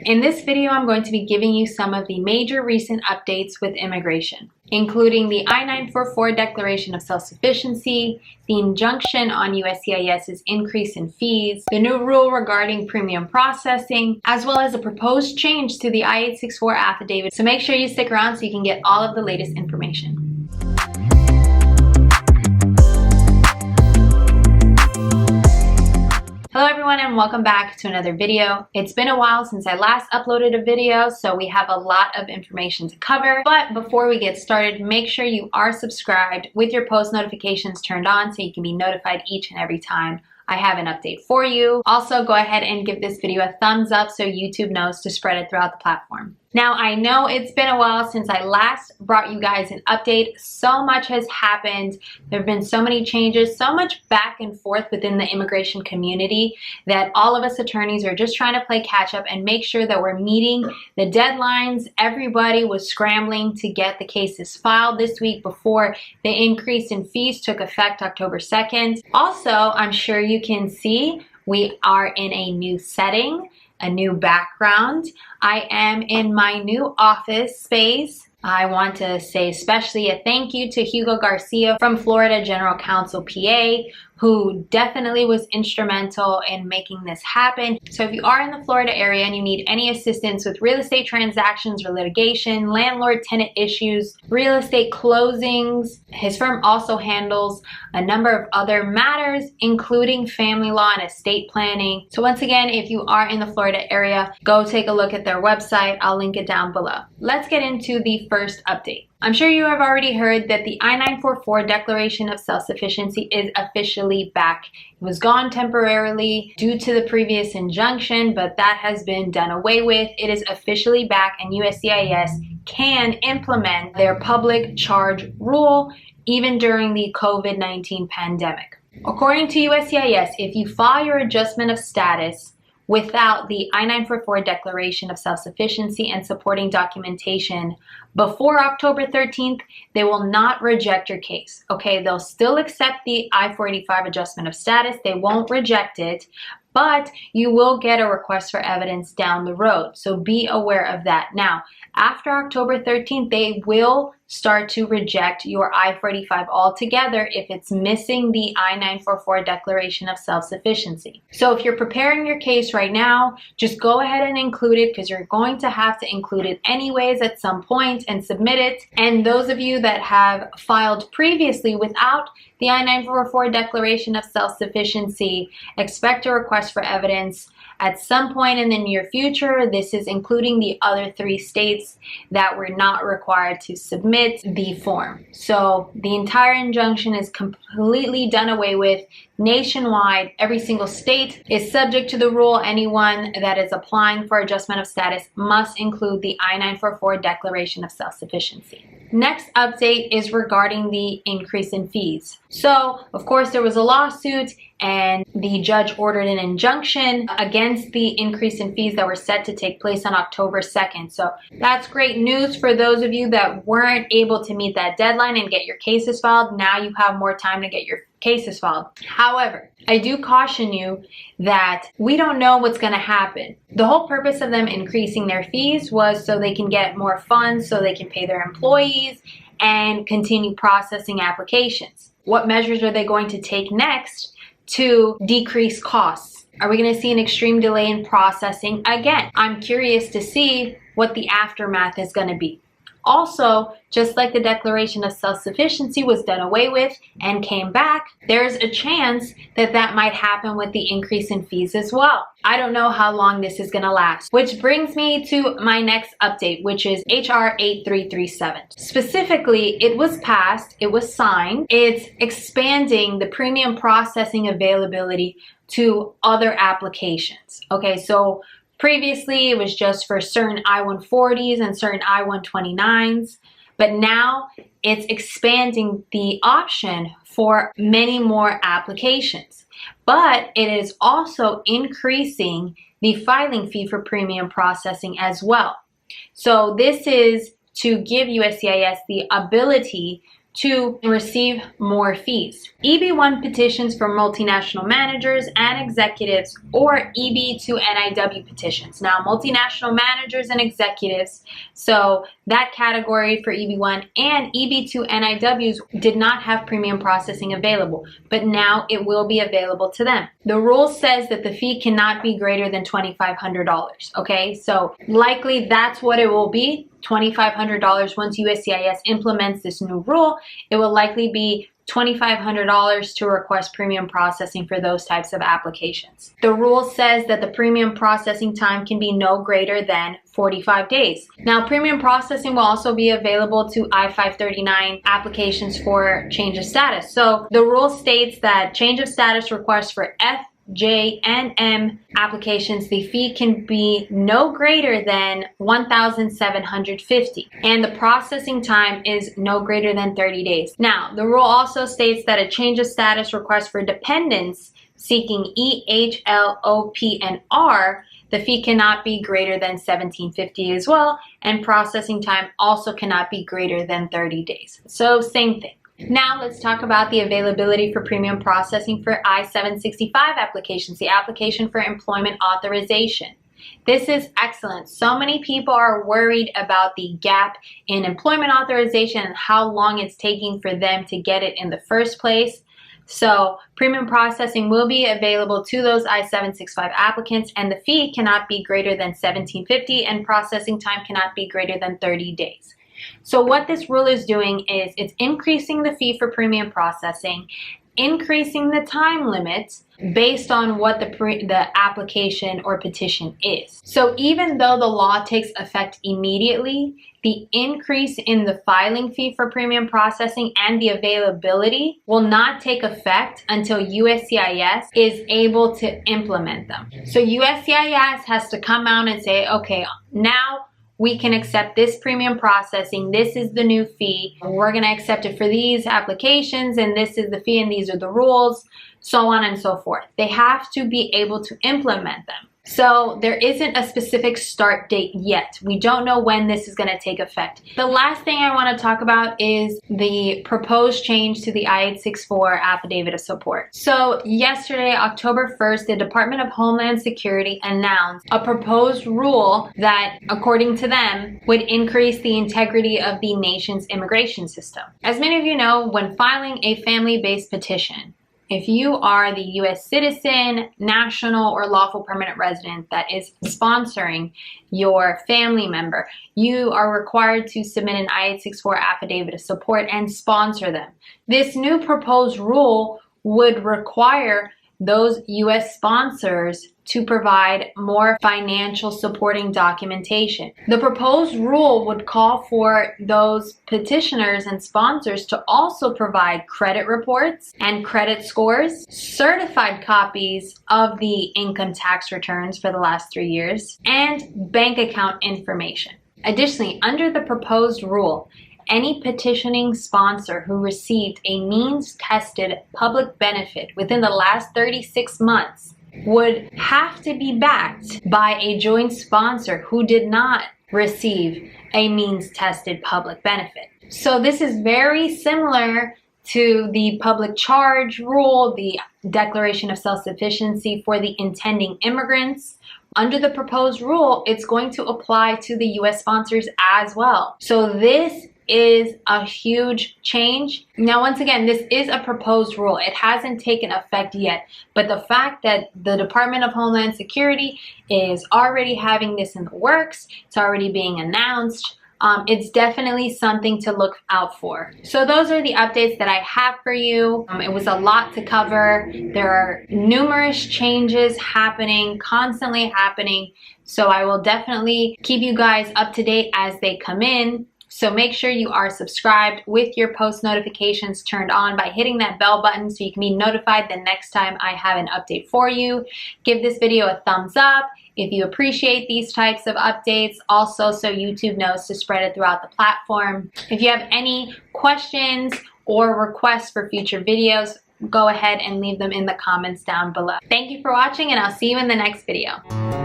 In this video, I'm going to be giving you some of the major recent updates with immigration, including the I-944 Declaration of Self-Sufficiency, the injunction on USCIS's increase in fees, the new rule regarding premium processing, as well as a proposed change to the I-864 Affidavit. So make sure you stick around so you can get all of the latest information. Hello everyone and welcome back to another video. It's been a while since I last uploaded a video, so we have a lot of information to cover. But before we get started, make sure you are subscribed with your post notifications turned on so you can be notified each and every time I have an update for you. Also, go ahead and give this video a thumbs up so YouTube knows to spread it throughout the platform. Now, I know it's been a while since I last brought you guys an update. So much has happened. There have been so many changes, so much back and forth within the immigration community that all of us attorneys are just trying to play catch up and make sure that we're meeting the deadlines. Everybody was scrambling to get the cases filed this week before the increase in fees took effect October 2nd. Also, I'm sure you can see we are in a new setting, a new background. I am in my new office space. I want to say especially a thank you to Hugo Garcia from Florida General Counsel PA, who definitely was instrumental in making this happen. So if you are in the Florida area and you need any assistance with real estate transactions or litigation, landlord-tenant issues, real estate closings, his firm also handles a number of other matters, including family law and estate planning. So once again, if you are in the Florida area, go take a look at their website. I'll link it down below. Let's get into the first update. I'm sure you have already heard that the I-944 Declaration of Self-Sufficiency is officially back. It was gone temporarily due to the previous injunction, but that has been done away with. It is officially back and USCIS can implement their public charge rule even during the COVID-19 pandemic. According to USCIS, if you file your adjustment of status without the I-944 Declaration of Self-Sufficiency and supporting documentation before October 13th, they will not reject your case. Okay, they'll still accept the I-485 adjustment of status. They won't reject it, but you will get a request for evidence down the road. So be aware of that. Now, after October 13th, they will start to reject your I-485 altogether if it's missing the I-944 Declaration of Self-Sufficiency. So if you're preparing your case right now, just go ahead and include it because you're going to have to include it anyways at some point and submit it. And those of you that have filed previously without the I-944 Declaration of Self-Sufficiency, expect a request for evidence at some point in the near future. This is including the other 3 states that were not required to submit the form. So the entire injunction is completely done away with nationwide. Every single state is subject to the rule. Anyone that is applying for adjustment of status must include the I-944 Declaration of Self-Sufficiency. Next update is regarding the increase in fees. So, of course, there was a lawsuit and the judge ordered an injunction against the increase in fees that were set to take place on October 2nd. So that's great news for those of you that weren't able to meet that deadline and get your cases filed. Now you have more time to get your cases filed. However, I do caution you that we don't know what's going to happen. The whole purpose of them increasing their fees was so they can get more funds, so they can pay their employees and continue processing applications. What measures are they going to take next to decrease costs? Are we going to see an extreme delay in processing again? I'm curious to see what the aftermath is going to be. Also, just like the Declaration of Self-Sufficiency was done away with and came back, there's a chance that that might happen with the increase in fees as well. I don't know how long this is going to last. Which brings me to my next update, which is HR 8337. Specifically, it was passed, it was signed. It's expanding the premium processing availability to other applications. Okay, so previously, it was just for certain I-140s and certain I-129s, but now it's expanding the option for many more applications. But it is also increasing the filing fee for premium processing as well. So this is to give USCIS the ability to receive more fees. EB-1 petitions for multinational managers and executives, or EB-2 NIW petitions. Now, multinational managers and executives, so that category for EB-1 and EB-2 NIWs did not have premium processing available, but now it will be available to them. The rule says that the fee cannot be greater than $2,500, okay? So likely that's what it will be, $2,500. Once USCIS implements this new rule, it will likely be $2,500 to request premium processing for those types of applications. The rule says that the premium processing time can be no greater than 45 days. Now, premium processing will also be available to I-539 applications for change of status. So the rule states that change of status requests for F, J, and M applications, the fee can be no greater than $1,750, and the processing time is no greater than 30 days. Now, the rule also states that a change of status request for dependents seeking E, H, L, O, P, and R, the fee cannot be greater than $1,750 as well, and processing time also cannot be greater than 30 days. So same thing. Now let's talk about the availability for premium processing for I-765 applications, the application for employment authorization. This is excellent. So many people are worried about the gap in employment authorization and how long it's taking for them to get it in the first place. So premium processing will be available to those I-765 applicants, and the fee cannot be greater than $1,750 and processing time cannot be greater than 30 days. So what this rule is doing is it's increasing the fee for premium processing, increasing the time limit based on what the application or petition is. So even though the law takes effect immediately, the increase in the filing fee for premium processing and the availability will not take effect until USCIS is able to implement them. So USCIS has to come out and say, okay, now we can accept this premium processing. This is the new fee. We're going to accept it for these applications, and this is the fee, and these are the rules, so on and so forth. They have to be able to implement them. So there isn't a specific start date yet. We don't know when this is going to take effect. The last thing I want to talk about is the proposed change to the I-864 Affidavit of Support. So yesterday, October 1st, the Department of Homeland Security announced a proposed rule that, according to them, would increase the integrity of the nation's immigration system. As many of you know, when filing a family-based petition, if you are the U.S. citizen, national, or lawful permanent resident that is sponsoring your family member, you are required to submit an I-864 Affidavit of Support and sponsor them. This new proposed rule would require those U.S. sponsors to provide more financial supporting documentation. The proposed rule would call for those petitioners and sponsors to also provide credit reports and credit scores, certified copies of the income tax returns for the last 3 years, and bank account information. Additionally, under the proposed rule, any petitioning sponsor who received a means-tested public benefit within the last 36 months would have to be backed by a joint sponsor who did not receive a means-tested public benefit. So this is very similar to the public charge rule, the Declaration of Self-Sufficiency for the intending immigrants. Under the proposed rule, it's going to apply to the U.S. sponsors as well. So this is a huge change. Now, once again, this is a proposed rule. It hasn't taken effect yet, but the fact that the Department of Homeland Security is already having this in the works, it's already being announced, it's definitely something to look out for. So those are the updates that I have for you. It was a lot to cover. There are numerous changes happening, constantly happening. So I will definitely keep you guys up to date as they come in. So make sure you are subscribed with your post notifications turned on by hitting that bell button so you can be notified the next time I have an update for you. Give this video a thumbs up if you appreciate these types of updates, also so YouTube knows to spread it throughout the platform. If you have any questions or requests for future videos, go ahead and leave them in the comments down below. Thank you for watching, and I'll see you in the next video.